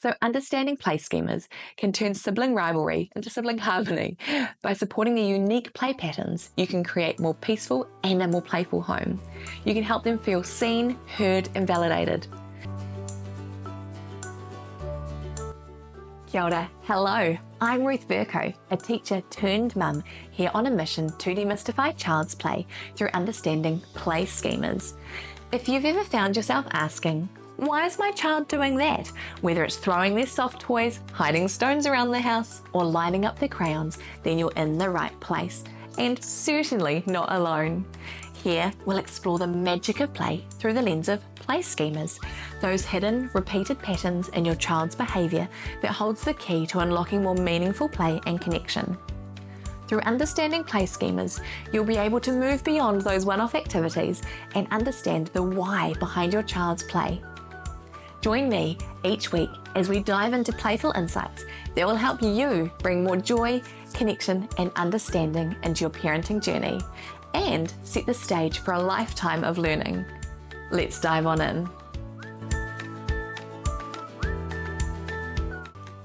So understanding play schemas can turn sibling rivalry into sibling harmony. By supporting the unique play patterns, you can create more peaceful and a more playful home. You can help them feel seen, heard, and validated. Kia ora. Hello, I'm Ruth Verco, a teacher turned mum here on a mission to demystify child's play through understanding play schemas. If you've ever found yourself asking, why is my child doing that? Whether it's throwing their soft toys, hiding stones around the house, or lining up their crayons, then you're in the right place, and certainly not alone. Here, we'll explore the magic of play through the lens of play schemas, those hidden, repeated patterns in your child's behaviour that holds the key to unlocking more meaningful play and connection. Through understanding play schemas, you'll be able to move beyond those one-off activities and understand the why behind your child's play. Join me each week as we dive into playful insights that will help you bring more joy, connection, and understanding into your parenting journey and set the stage for a lifetime of learning. Let's dive on in.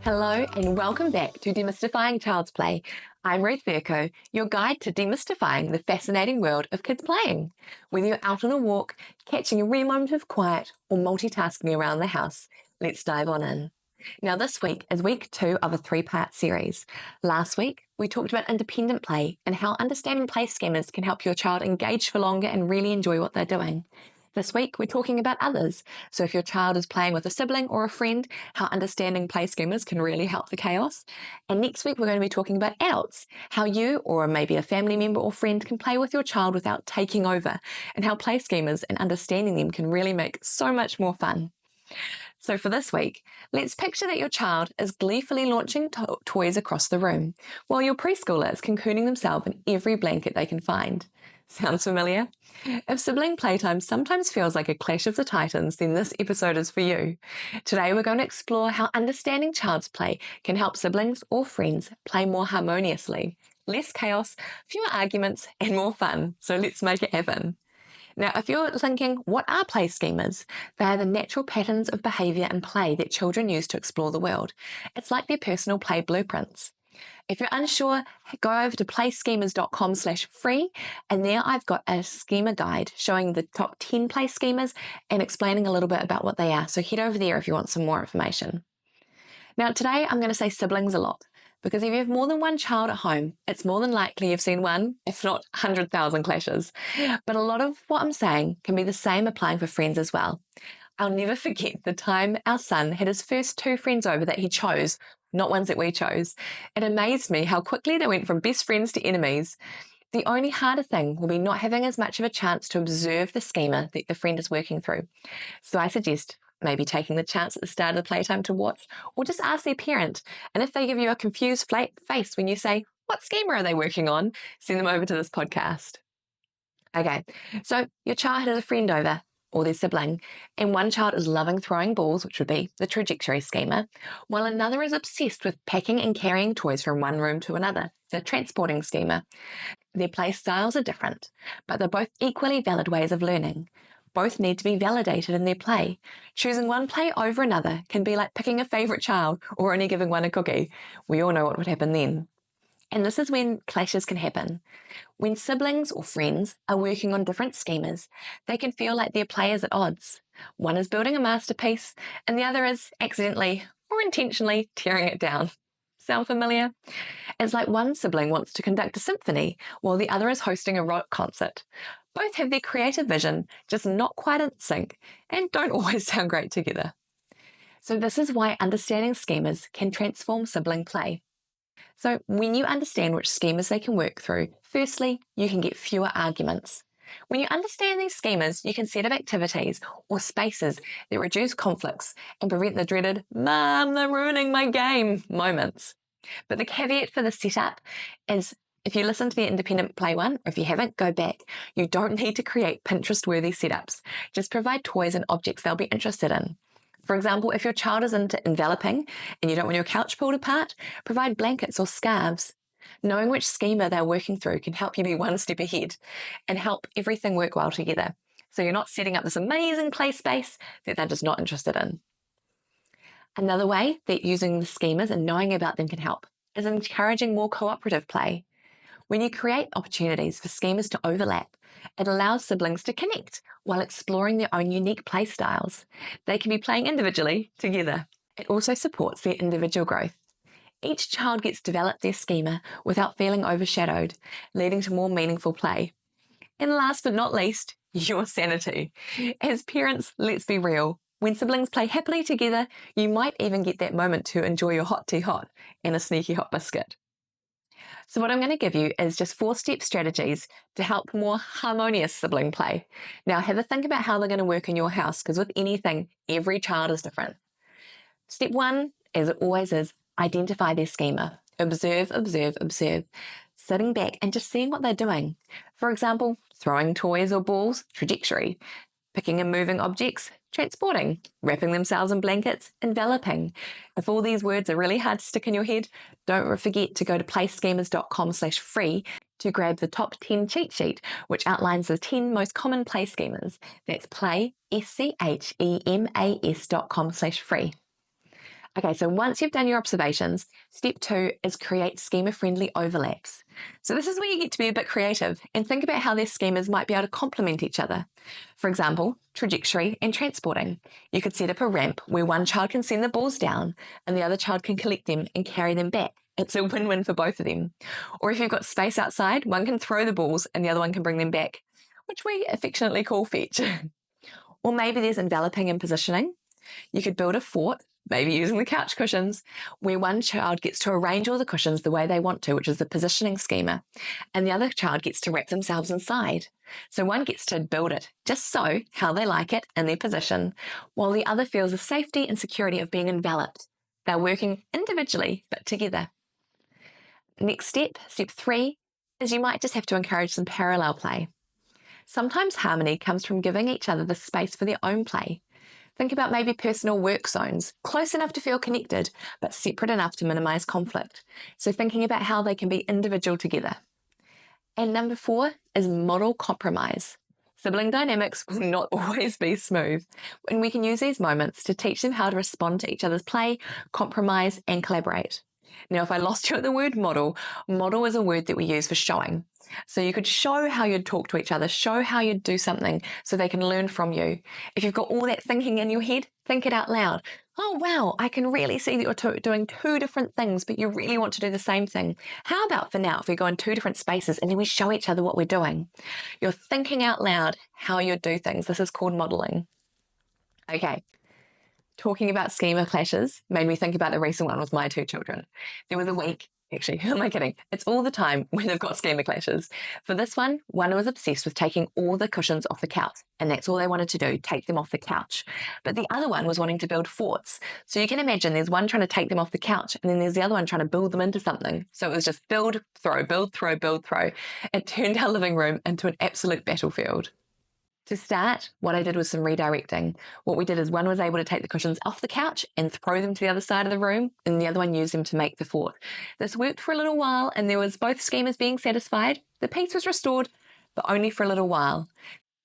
Hello and welcome back to Demystifying Child's Play. I'm Ruth Verco, your guide to demystifying the fascinating world of kids playing. Whether you're out on a walk, catching a rare moment of quiet, or multitasking around the house, let's dive on in. Now this week is week 2 of a 3-part series. Last week, we talked about independent play and how understanding play schemas can help your child engage for longer and really enjoy what they're doing. This week, we're talking about others. So if your child is playing with a sibling or a friend, how understanding play schemas can really help the chaos. And next week, we're going to be talking about adults, how you or maybe a family member or friend can play with your child without taking over, and how play schemas and understanding them can really make so much more fun. So for this week, let's picture that your child is gleefully launching toys across the room, while your preschooler is cocooning themselves in every blanket they can find. Sounds familiar? If sibling playtime sometimes feels like a clash of the titans, then this episode is for you. Today we're going to explore how understanding child's play can help siblings or friends play more harmoniously. Less chaos, fewer arguments, and more fun. So let's make it happen. Now, if you're thinking, what are play schemas? They are the natural patterns of behaviour and play that children use to explore the world. It's like their personal play blueprints. If you're unsure, go over to playschemas.com/free, and there I've got a schema guide showing the top 10 play schemas and explaining a little bit about what they are. So head over there if you want some more information. Now today I'm going to say siblings a lot, because if you have more than one child at home, it's more than likely you've seen one, if not 100,000 clashes. But a lot of what I'm saying can be the same applying for friends as well. I'll never forget the time our son had his first 2 friends over that he chose, not ones that we chose. It amazed me how quickly they went from best friends to enemies. The only harder thing will be not having as much of a chance to observe the schema that the friend is working through. So I suggest maybe taking the chance at the start of the playtime to watch, or just ask their parent. And if they give you a confused face when you say, what schema are they working on? Send them over to this podcast. Okay, so your child has a friend over, or their sibling, and one child is loving throwing balls, which would be the trajectory schema, while another is obsessed with packing and carrying toys from one room to another, the transporting schema. Their play styles are different, but they're both equally valid ways of learning. Both need to be validated in their play. Choosing one play over another can be like picking a favourite child or only giving one a cookie. We all know what would happen then. And this is when clashes can happen. When siblings or friends are working on different schemas, they can feel like their play is at odds. One is building a masterpiece and the other is accidentally or intentionally tearing it down. Sound familiar? It's like one sibling wants to conduct a symphony while the other is hosting a rock concert. Both have their creative vision, just not quite in sync, and don't always sound great together. So this is why understanding schemas can transform sibling play. So when you understand which schemas they can work through, firstly, you can get fewer arguments. When you understand these schemas, you can set up activities or spaces that reduce conflicts and prevent the dreaded, "Mom, they're ruining my game" moments. But the caveat for the setup is, if you listen to the independent play one, or if you haven't, go back. You don't need to create Pinterest-worthy setups. Just provide toys and objects they'll be interested in. For example, if your child is into enveloping and you don't want your couch pulled apart, provide blankets or scarves. Knowing which schema they're working through can help you be one step ahead and help everything work well together. So you're not setting up this amazing play space that they're just not interested in. Another way that using the schemas and knowing about them can help is encouraging more cooperative play. When you create opportunities for schemas to overlap, it allows siblings to connect while exploring their own unique play styles. They can be playing individually together. It also supports their individual growth. Each child gets to develop their schema without feeling overshadowed, leading to more meaningful play. And last but not least, your sanity. As parents, let's be real. When siblings play happily together, you might even get that moment to enjoy your hot tea hot and a sneaky hot biscuit. So what I'm going to give you is just 4-step strategies to help more harmonious sibling play. Now have a think about how they're going to work in your house, because with anything, every child is different. Step 1, as it always is, identify their schema. Observe, observe, observe. Sitting back and just seeing what they're doing. For example, throwing toys or balls, trajectory. Picking and moving objects, transporting. Wrapping themselves in blankets, enveloping. If all these words are really hard to stick in your head, don't forget to go to playschemas.com/free to grab the top 10 cheat sheet, which outlines the 10 most common play schemas. That's playschemas.com/free. Okay, so once you've done your observations, step 2 is create schema-friendly overlaps. So this is where you get to be a bit creative and think about how their schemas might be able to complement each other. For example, trajectory and transporting. You could set up a ramp where one child can send the balls down and the other child can collect them and carry them back. It's a win-win for both of them. Or if you've got space outside, one can throw the balls and the other one can bring them back, which we affectionately call fetch. Or maybe there's enveloping and positioning. You could build a fort, maybe using the couch cushions, where one child gets to arrange all the cushions the way they want to, which is the positioning schema, and the other child gets to wrap themselves inside. So one gets to build it just so how they like it in their position, while the other feels the safety and security of being enveloped. They're working individually, but together. Next step, step 3, is you might just have to encourage some parallel play. Sometimes harmony comes from giving each other the space for their own play. Think about maybe personal work zones, close enough to feel connected, but separate enough to minimize conflict. So thinking about how they can be individual together. And number 4 is model compromise. Sibling dynamics will not always be smooth, and we can use these moments to teach them how to respond to each other's play, compromise, and collaborate. Now, if I lost you at the word model, model is a word that we use for showing. So you could show how you'd talk to each other, show how you'd do something so they can learn from you. If you've got all that thinking in your head, think it out loud. Oh, wow, I can really see that you're doing 2 different things, but you really want to do the same thing. How about for now, if we go in 2 different spaces and then we show each other what we're doing? You're thinking out loud how you'd do things. This is called modeling. Okay. Talking about schema clashes made me think about the recent one with my 2 children. There was a week, actually, who am I kidding? It's all the time when they've got schema clashes. For this one was obsessed with taking all the cushions off the couch, and that's all they wanted to do, take them off the couch. But the other one was wanting to build forts. So you can imagine there's one trying to take them off the couch, and then there's the other one trying to build them into something. So it was just build, throw, build, throw, build, throw. It turned our living room into an absolute battlefield. To start, what I did was some redirecting. What we did is one was able to take the cushions off the couch and throw them to the other side of the room, and the other one used them to make the fort. This worked for a little while, and there was both schemas being satisfied. The peace was restored, but only for a little while.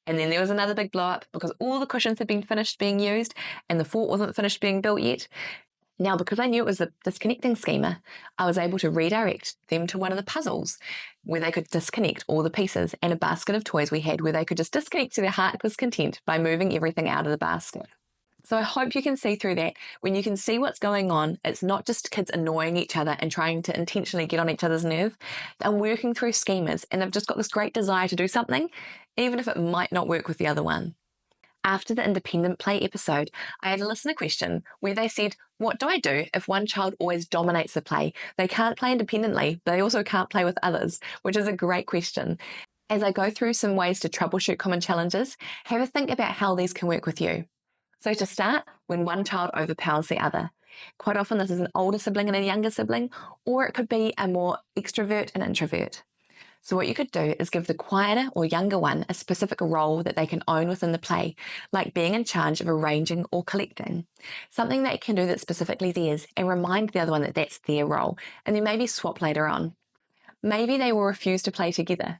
And then there was another big blow up because all the cushions had been finished being used and the fort wasn't finished being built yet. Now, because I knew it was a disconnecting schema, I was able to redirect them to one of the puzzles where they could disconnect all the pieces, and a basket of toys we had where they could just disconnect to their heart's content by moving everything out of the basket. So I hope you can see through that. When you can see what's going on, it's not just kids annoying each other and trying to intentionally get on each other's nerve. They're working through schemas and they've just got this great desire to do something, even if it might not work with the other one. After the independent play episode, I had a listener question where they said, what do I do if one child always dominates the play? They can't play independently, but they also can't play with others, which is a great question. As I go through some ways to troubleshoot common challenges, have a think about how these can work with you. So to start, when one child overpowers the other. Quite often this is an older sibling and a younger sibling, or it could be a more extrovert and introvert. So what you could do is give the quieter or younger one a specific role that they can own within the play, like being in charge of arranging or collecting. Something they can do that's specifically theirs, and remind the other one that that's their role, and then maybe swap later on. Maybe they will refuse to play together.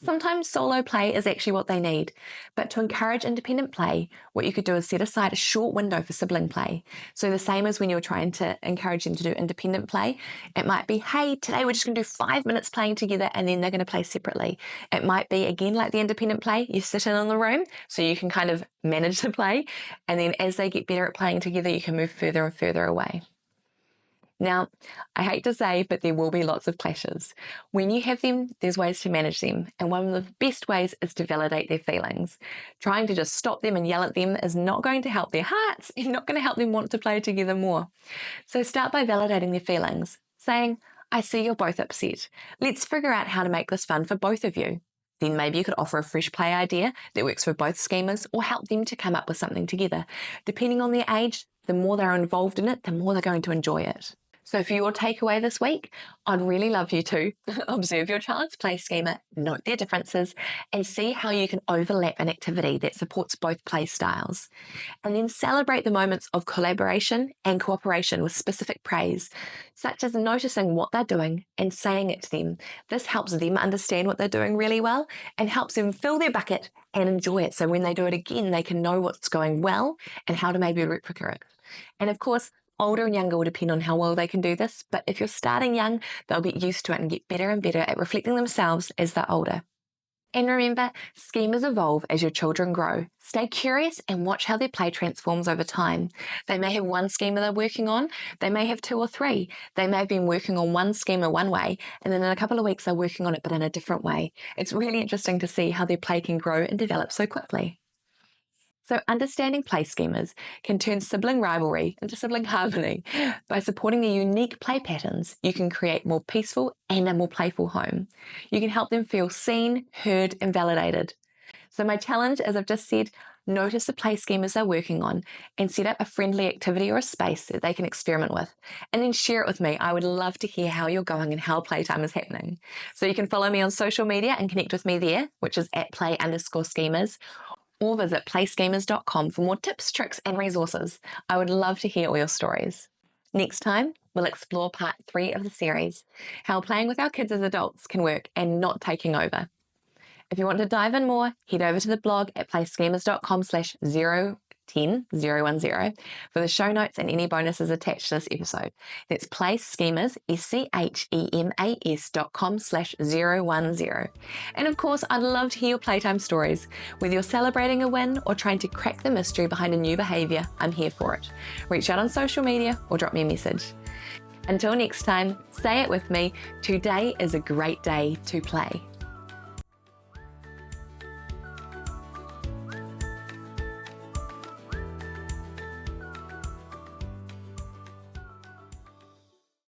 Sometimes solo play is actually what they need, but to encourage independent play, what you could do is set aside a short window for sibling play. So the same as when you're trying to encourage them to do independent play, it might be, hey, today we're just going to do 5 minutes playing together and then they're going to play separately. It might be, again, like the independent play, you sit in the room so you can kind of manage the play, and then as they get better at playing together, you can move further and further away. Now, I hate to say, but there will be lots of clashes. When you have them, there's ways to manage them, and one of the best ways is to validate their feelings. Trying to just stop them and yell at them is not going to help their hearts and not going to help them want to play together more. So start by validating their feelings, saying, I see you're both upset. Let's figure out how to make this fun for both of you. Then maybe you could offer a fresh play idea that works for both schemas, or help them to come up with something together. Depending on their age, the more they're involved in it, the more they're going to enjoy it. So for your takeaway this week, I'd really love you to observe your child's play schema, note their differences, and see how you can overlap an activity that supports both play styles. And then celebrate the moments of collaboration and cooperation with specific praise, such as noticing what they're doing and saying it to them. This helps them understand what they're doing really well and helps them fill their bucket and enjoy it. So when they do it again, they can know what's going well and how to maybe replicate it. And of course, older and younger will depend on how well they can do this, but if you're starting young, they'll get used to it and get better and better at reflecting themselves as they're older. And remember, schemas evolve as your children grow. Stay curious and watch how their play transforms over time. They may have one schema they're working on, they may have 2 or 3. They may have been working on one schema one way, and then in a couple of weeks they're working on it but in a different way. It's really interesting to see how their play can grow and develop so quickly. So understanding play schemas can turn sibling rivalry into sibling harmony. By supporting their unique play patterns, you can create more peaceful and a more playful home. You can help them feel seen, heard, and validated. So my challenge, as I've just said, notice the play schemas they're working on and set up a friendly activity or a space that they can experiment with. And then share it with me. I would love to hear how you're going and how playtime is happening. So you can follow me on social media and connect with me there, which is at play_schemas. Or visit playschemas.com for more tips, tricks, and resources. I would love to hear all your stories. Next time, we'll explore part 3 of the series, how playing with our kids as adults can work and not taking over. If you want to dive in more, head over to the blog at playschemas.com/010 for the show notes and any bonuses attached to this episode. That's playschemas, schemas.com/010. And of course, I'd love to hear your playtime stories. Whether you're celebrating a win or trying to crack the mystery behind a new behaviour, I'm here for it. Reach out on social media or drop me a message. Until next time, say it with me, today is a great day to play.